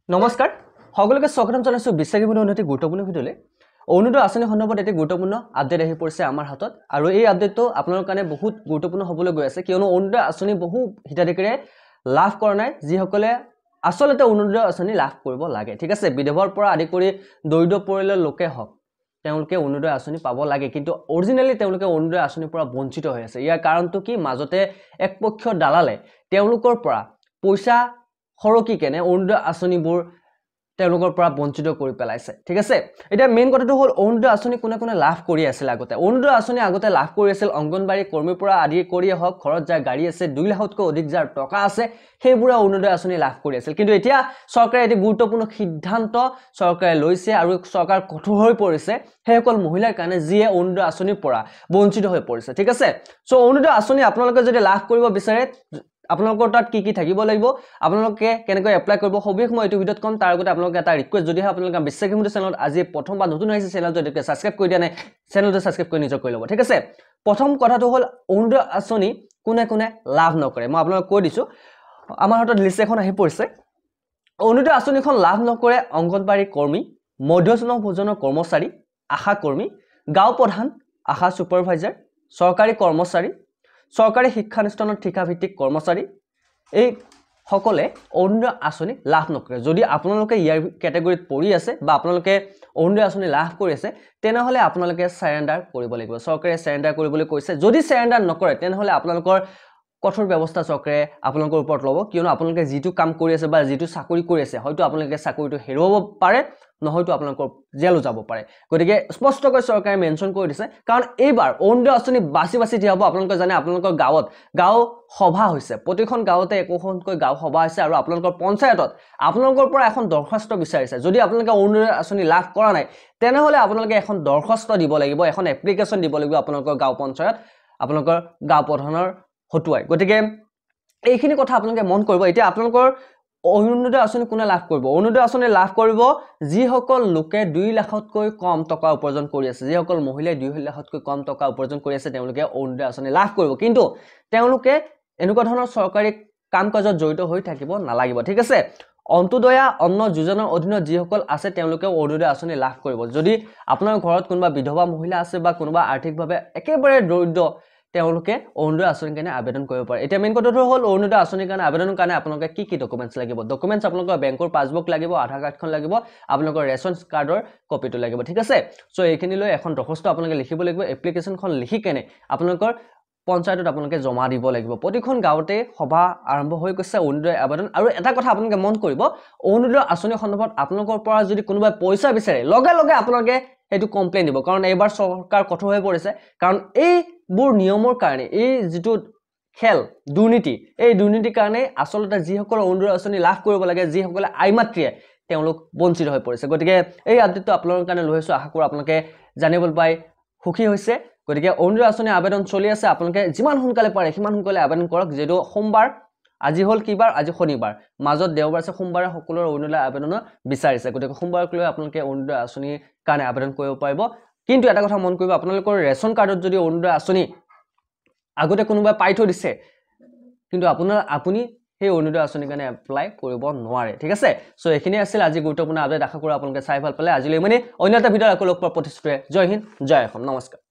নমস্কাৰ সকলোকে স্বাগতম জনাইছো বিশ্বাসীপূৰ্ণ উন্নতি গুৰুত্বপূৰ্ণ ভিডিঅ'লৈ অৰুণোদয় আঁচনি সন্দৰ্ভত এটি গুৰুত্বপূৰ্ণ আপডেট আহি পৰিছে আমাৰ হাতত আৰু এই আপডেটটো আপোনালোকৰ কাৰণে বহুত গুৰুত্বপূৰ্ণ হ'বলৈ গৈ আছে কিয়নো অৰুণোদয় আঁচনি বহু হিতাধিকাৰীয়ে লাভ কৰা নাই যিসকলে আসলতে অৰুণোদয় আঁচনি লাভ কৰিব লাগে ঠিক আছে বিধৱাৰ পৰা আদি কৰি দৰিদ্ৰ পৰিয়ালৰ লোকে হওক তেওঁলোকে অৰুণোদয় আঁচনি পাব লাগে কিন্তু অৰিজিনালি তেওঁলোকে অৰুণোদয় আঁচনিৰ পৰা বঞ্চিত হৈ আছে ইয়াৰ কাৰণটো কি মাজতে একপক্ষ দালালে তেওঁলোকৰ পৰা পইচা খৰকি কেনে অৰুণোদয় আঁচনিবোৰ তেওঁলোকৰ পৰা বঞ্চিত কৰি পেলাইছে ঠিক আছে এতিয়া মেইন কথাটো হ'ল অৰুণোদয় আঁচনি কোনে লাভ কৰি আছিল আগতে অৰুণোদয় আঁচনি আগতে লাভ কৰি আছিল অংগনবাড়ী কৰ্মীৰ পৰা আদি কৰি হওক ঘৰত যাৰ গাড়ী আছে 2 লাখতকৈ অধিক যাৰ টকা আছে সেইবোৰ অৰুণোদয় আঁচনি লাভ কৰি আছিল কিন্তু এতিয়া চৰকাৰে এটি গুৰুত্বপূৰ্ণ সিদ্ধান্ত চৰকাৰে লৈছে আৰু চৰকাৰ কঠোৰ হৈ পৰিছে সেইসকল মহিলাৰ কাৰণে যিয়ে অৰুণোদয় আঁচনিৰ পৰা বঞ্চিত হৈ পৰিছে ঠিক আছে সো অৰুণোদয় আঁচনি আপোনালোকে যদি লাভ কৰিব বিচাৰে আপোনালোকৰ তাত কি থাকিব লাগিব আপোনালোকে কেনেকৈ এপ্লাই কৰিব সবিশেষ মই এইটো ভিডিঅ'ত কম তাৰ আগতে আপোনালোকে এটা ৰিকুৱেষ্ট যদি আপোনালোকে বিশ্বাসীপূৰ্ণ চেনেলত আজি প্ৰথমবাৰ নতুন আহিছে চেনেলটো এতিয়ালৈকে সাবস্ক্ৰাইব কৰি দিয়া নাই চেনেলটো সাবস্ক্ৰাইব কৰি নিজৰ কৰি ল'ব ঠিক আছে প্ৰথম কথাটো হ'ল অৰুণোদয় আঁচনি কোনে লাভ নকৰে মই আপোনালোকক কৈ দিছো আমাৰ হাতত লিষ্ট এখন আহি পৰিছে অৰুণোদয় আঁচনিখন লাভ নকৰে অংগনবাড়ী কৰ্মী মধ্যস্থ ভোজনৰ কৰ্মচাৰী আশা কৰ্মী গাঁও প্ৰধান আশা সুপাৰভাইজাৰ চৰকাৰী কৰ্মচাৰী চৰকাৰী শিক্ষানুষ্ঠানৰ ঠিকাভিত্তিক কৰ্মচাৰী এই সকলে অৰুণোদয় আঁচনি লাভ নকৰে যদি আপোনালোকে ইয়াৰ ক্যাটাগৰীত পৰি আছে বা আপোনালোকে অৰুণোদয় আঁচনি লাভ কৰি আছে তেনেহলে আপোনালোকে সাৰেন্ডাৰ কৰিব লাগিব চৰকাৰে সাৰেন্ডাৰ কৰিবলৈ কৈছে যদি সাৰেন্ডাৰ নকৰে তেনেহলে আপোনালোকৰ কঠোৰ ব্যৱস্থা চৰকাৰে আপোনালোকৰ ওপৰত ল'ব কিয়নো আপোনালোকে যেটো কাম কৰি আছে বা যেটো চাকৰি কৰি আছে হয়তো আপোনালোকে চাকৰিটো হেৰুৱাব পাৰে নহয়তো আপোনালোকৰ জেলো যাব পাৰে গতিকে স্পষ্টকৈ চৰকাৰে মেনশন কৰি দিছে কাৰণ এইবাৰ অৰুণোদয় আঁচনি বাছি দিয়া হ'ব আপোনালোকে জানে আপোনালোকৰ গাঁও সভা হৈছে প্ৰতিখন গাঁৱতে একোখনকৈ গাঁও সভা আছে আৰু আপোনালোকৰ পঞ্চায়তত আপোনালোকৰ পৰা এখন দৰখাস্ত বিচাৰিছে যদি আপোনালোকে অৰুণোদয় আঁচনি লাভ কৰা নাই তেনেহলে আপোনালোকে এখন দৰখাস্ত দিব লাগিব এখন এপ্লিকেশন দিব লাগিব আপোনালোকৰ গাঁও পঞ্চায়ত আপোনালোকৰ গাঁও প্ৰধানৰ হতুৱাই গতিকে এইখিনি কথা আপোনালোকে মন কৰিব এতিয়া আপোনালোকৰ অৰুণোদয় আঁচনি কোনে লাভ কৰিব অৰুণোদয় আঁচনি লাভ কৰিব যিসকল লোকে 2 লাখতকৈ কম টকা উপাৰ্জন কৰি আছে যিসকল মহিলাই 2 লাখতকৈ কম টকা উপাৰ্জন কৰি আছে তেওঁলোকে অৰুণোদয় আঁচনি লাভ কৰিব কিন্তু তেওঁলোকে এনেকুৱা ধৰণৰ চৰকাৰী কাম-কাজত জড়িত হৈ থাকিব নালাগিব ঠিক আছে অন্তোদয়া অন্ন যোজনাৰ অধীনত যিসকল আছে তেওঁলোকে অৰুণোদয় আঁচনি লাভ কৰিব যদি আপোনাৰ ঘৰত কোনোবা বিধৱা মহিলা আছে বা কোনোবা আৰ্থিকভাৱে একেবাৰে দৰিদ্ৰ তেওঁলোকে অৰুণোদয় আঁচনিৰ কাৰণে আবেদন কৰিব পাৰে এতিয়া মেইন কথাটো হ'ল অৰুণোদয় আঁচনিৰ কাৰণে আবেদনৰ কাৰণে আপোনালোকে কি ডকুমেন্টছ লাগিব ডকুমেন্টছ আপোনালোকৰ বেংকৰ পাছবুক লাগিব আধাৰ কাৰ্ডখন লাগিব আপোনালোকৰ ৰেশন কাৰ্ডৰ কপিটো লাগিব ঠিক আছে সো এইখিনি লৈ এখন দৰখাস্ত আপোনালোকে লিখিব লাগিব এপ্লিকেশনখন লিখি কেনে আপোনালোকৰ পঞ্চায়তত আপোনালোকে জমা দিব লাগিব প্ৰতিখন গাঁৱতে সভা আৰম্ভ হৈ গৈছে অৰুণোদয় আবেদন আৰু এটা কথা আপোনালোকে মন কৰিব অৰুণোদয় আঁচনি সন্দৰ্ভত আপোনালোকৰ পৰা যদি কোনোবাই পইচা বিচাৰে লগে আপোনালোকে এটো কমপ্লেইন দিব কাৰণ এবাৰ চৰকাৰ কঠোৰ হৈ পৰিছে কাৰণ এইবোৰ নিয়মৰ কাৰণে এই যেটো খেল দুৰ্নীতি এই দুৰ্নীতিৰ কাৰণে আসলতে যিসকল অৰুণোদয় আঁচনি লাভ কৰিব লাগে যিসকলে আইমাত্ৰিয়ে তেওঁলোক বঞ্চিত হৈ পৰিছে গতিকে এই আপডেটটো আপোনালোকৰ কাৰণে লৈ আহিছো আশা কৰো আপোনালোকে জানিবলৈ পাই সুখী হৈছে গতিকে অৰুণোদয় আঁচনি আবেদন চলি আছে আপোনালোকে যিমান সোনকালে পাৰে সিমান সোনকালে আবেদন কৰক যেটো সোমবাৰ আজি হল কিবাৰ আজি শনিবাৰ মাজত দেওবাৰ আছে সোমবাৰে সকলোৰ অৰুণোদয় আবেদন বিচাৰিছে গতিকে সোমবাৰক লৈ আপোনালোকে অৰুণোদয় আঁচনিৰ কাৰণে আবেদন কৰিব পাৰিব কিন্তু এটা কথা মন কৰিব আপোনালোকৰ ৰেশন কাৰ্ডত যদি অৰুণোদয় আঁচনি আগতে কোনোবাই পাই থৈ দিছে কিন্তু আপুনি সেই অৰুণোদয় আঁচনিৰ কাৰণে এপ্লাই কৰিব নোৱাৰে ঠিক আছে সো এইখিনি আছিল আজি গুৰুত্বপূৰ্ণ আপডেট আশা কৰো আপোনালোকে চাই ভাল পালে আজিলৈ মানে অন্য এটা ভিডিঅ' আকৌ লগ পোৱাৰ প্ৰতিশ্ৰুতিৰে জয় হিন্দ জয় অসম নমস্কাৰ